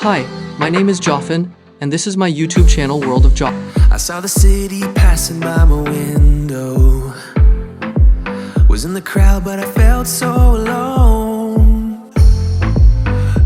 Hi, my name is Joffen, and this is my YouTube channel, World of Joffen. I saw the city passing by my window. Was in the crowd, but I felt so alone.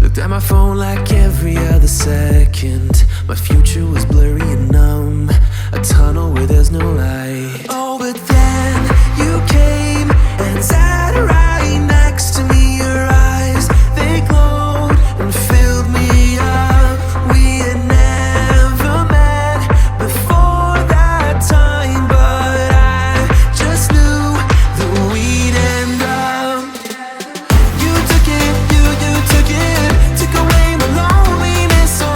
Looked at my phone like every other second. My future was blurry and numb, a tunnel where there's no light. Oh, but then you came and sat right next to me. Your eyes, they glowed and filled me up. We had never met before that time, but I just knew that we'd end up. You took it, you took it, took away my loneliness. Oh,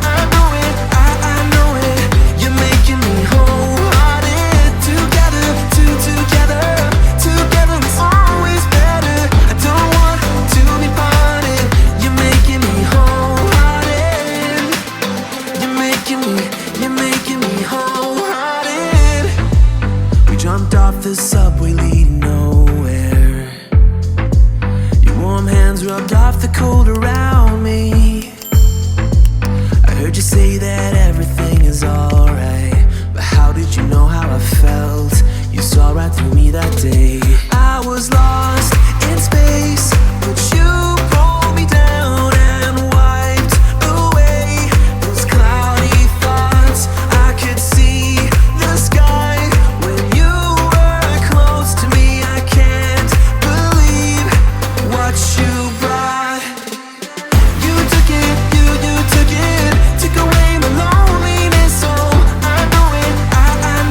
I know it, I know it. You're making me wholehearted. Together, together it's always better. I don't want to be parted. You're making me wholehearted. You're making me wholehearted. We jumped off the subway leading nowhere. Your warm hands rubbed off the cold around me. I heard you say that everything is alright, but how did you know how I felt? You saw right through me that day. I was lost in space, but you pulled me down and wiped away those cloudy thoughts. I could see the sky when you were close to me. I can't believe what you brought. You took it, you took it, took away my loneliness. Oh, I know it, I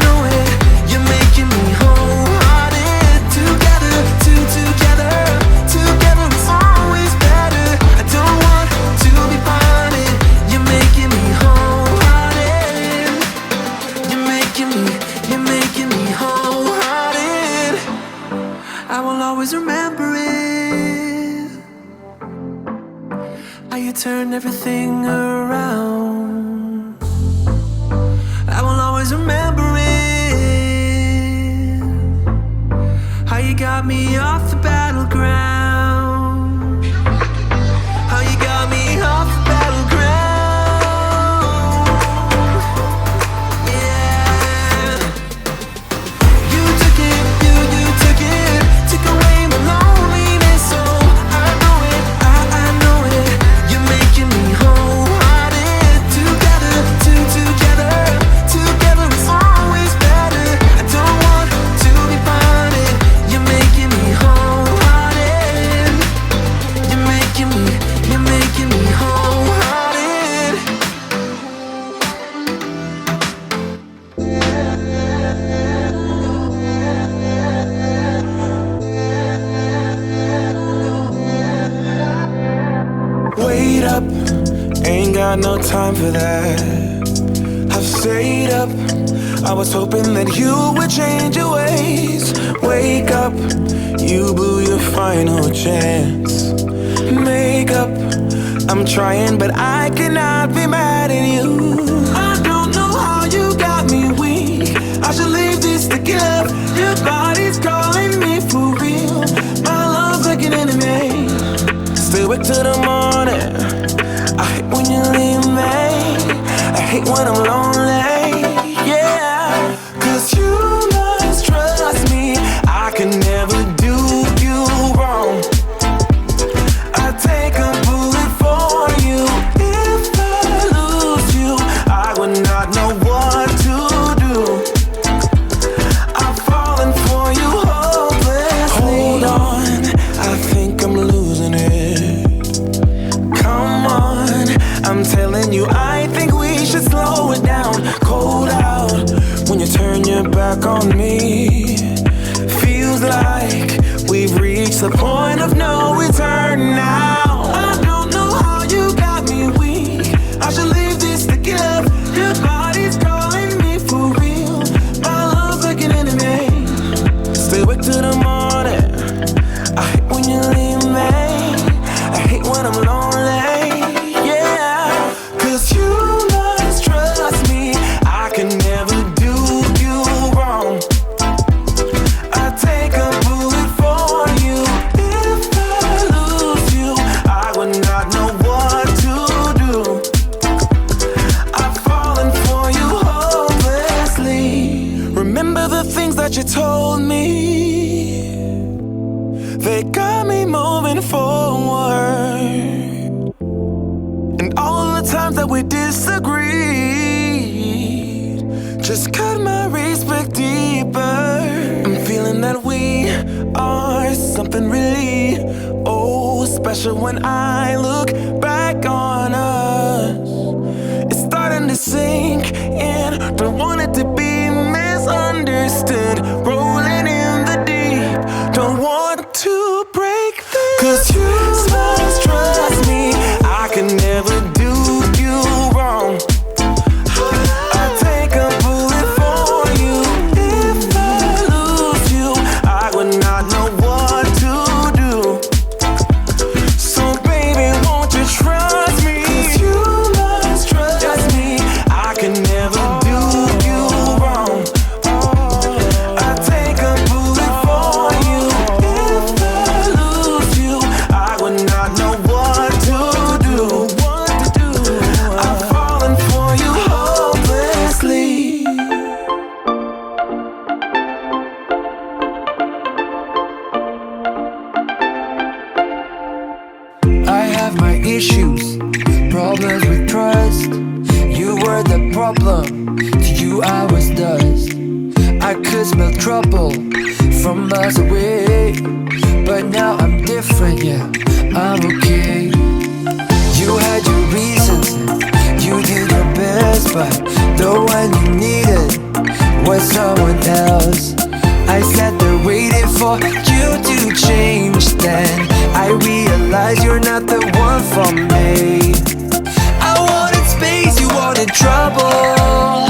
know it. You're making me wholehearted. Together, together it's always better. I don't want to be parted. You're making me wholehearted. You're making me wholehearted. I will always remember it. How you turned everything around. I will always remember it. How you got me off the battleground. How you got me off the battleground. Yeah. You took it, you took it, took away my loneliness. Oh, I know it, I know it. You're making me wholehearted. Together, together it's always better. I don't want to be parted. You're making me wholehearted. You're making me wholehearted. Wait up, ain't got no time for that. I've stayed up, I was hoping that you would change your ways. Wake up, you blew your final chance. Make up, I'm trying but I cannot be mad at you. I don't know how you got me weak. I should leave this to give. Your body's calling me for real. My love's like an enemy. Stay awake till the morning. I hate when you leave me. I hate when I'm lonely. Yeah, 'cause you must trust me. I can never do you wrong. I take a bullet for you. If I lose you, I would not know what to do. I've fallen for you hopelessly. Hold on, I think I'm losing it. Come on, I'm telling you, I think we should slow it down. Cold out when you turn your back on me. Feels like we've reached the point of no return now. I don't know how you got me weak. I should leave this to give. Your body's calling me for real. My love's like an enemy. Stay awake till the morning. I hate when you leave me. I hate when I'm lonely. Yeah, 'cause you must trust me. I can never do you wrong. I take a bullet for you. If I hold me. They got me moving forward. And all the times that we disagreed just cut my respect deeper. I'm feeling that we are something really special when I look back on us. It's starting to sink in. Don't want it to be misunderstood. Rolling in the deep. Don't want to break this. 'Cause you must trust me. I can never do you wrong. I'll take a bullet for you. If I lose you, I would not know what to do. So baby, won't you trust me? 'Cause you must trust me. I can never do you wrong. I'll take a bullet for you. If I lose you, I would not know what to do. I'm falling for you hopelessly. I have my issues, problems with trust. You were the problem, to you I was dust. I could smell trouble from miles away, but now I'm different, yeah, I'm okay. You had your reasons, you did your best, but the one you needed was someone else. I sat there waiting for you to change. Then I realized you're not the one for me. I wanted space, you wanted trouble.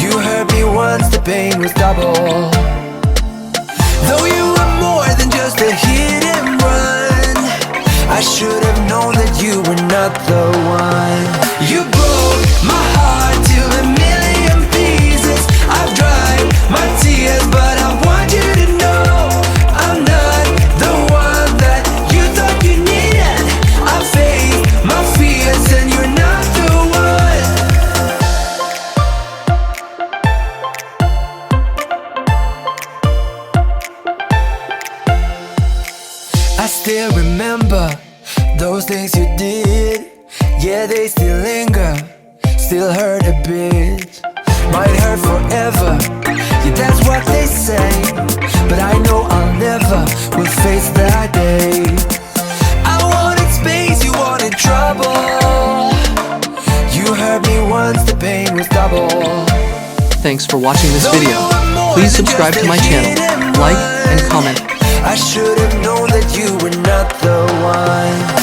You hurt me once, the pain was double. Though you were more than just a hit and run, I should have known that you were not the one. You broke my heart to a million pieces. I've dried my tears, but I want you to know I'm not the one that you thought you needed. I faced my fears and you're not the one. I still remember those things you did. Yeah, they still linger, still hurt a bit. Might hurt forever, yeah, that's what they say. But I know I'll never will face that day. I wanted space, you wanted trouble. You hurt me once, the pain was double. Thanks for watching this video. Please subscribe to my channel, like, and comment. I should have known that you were not the one.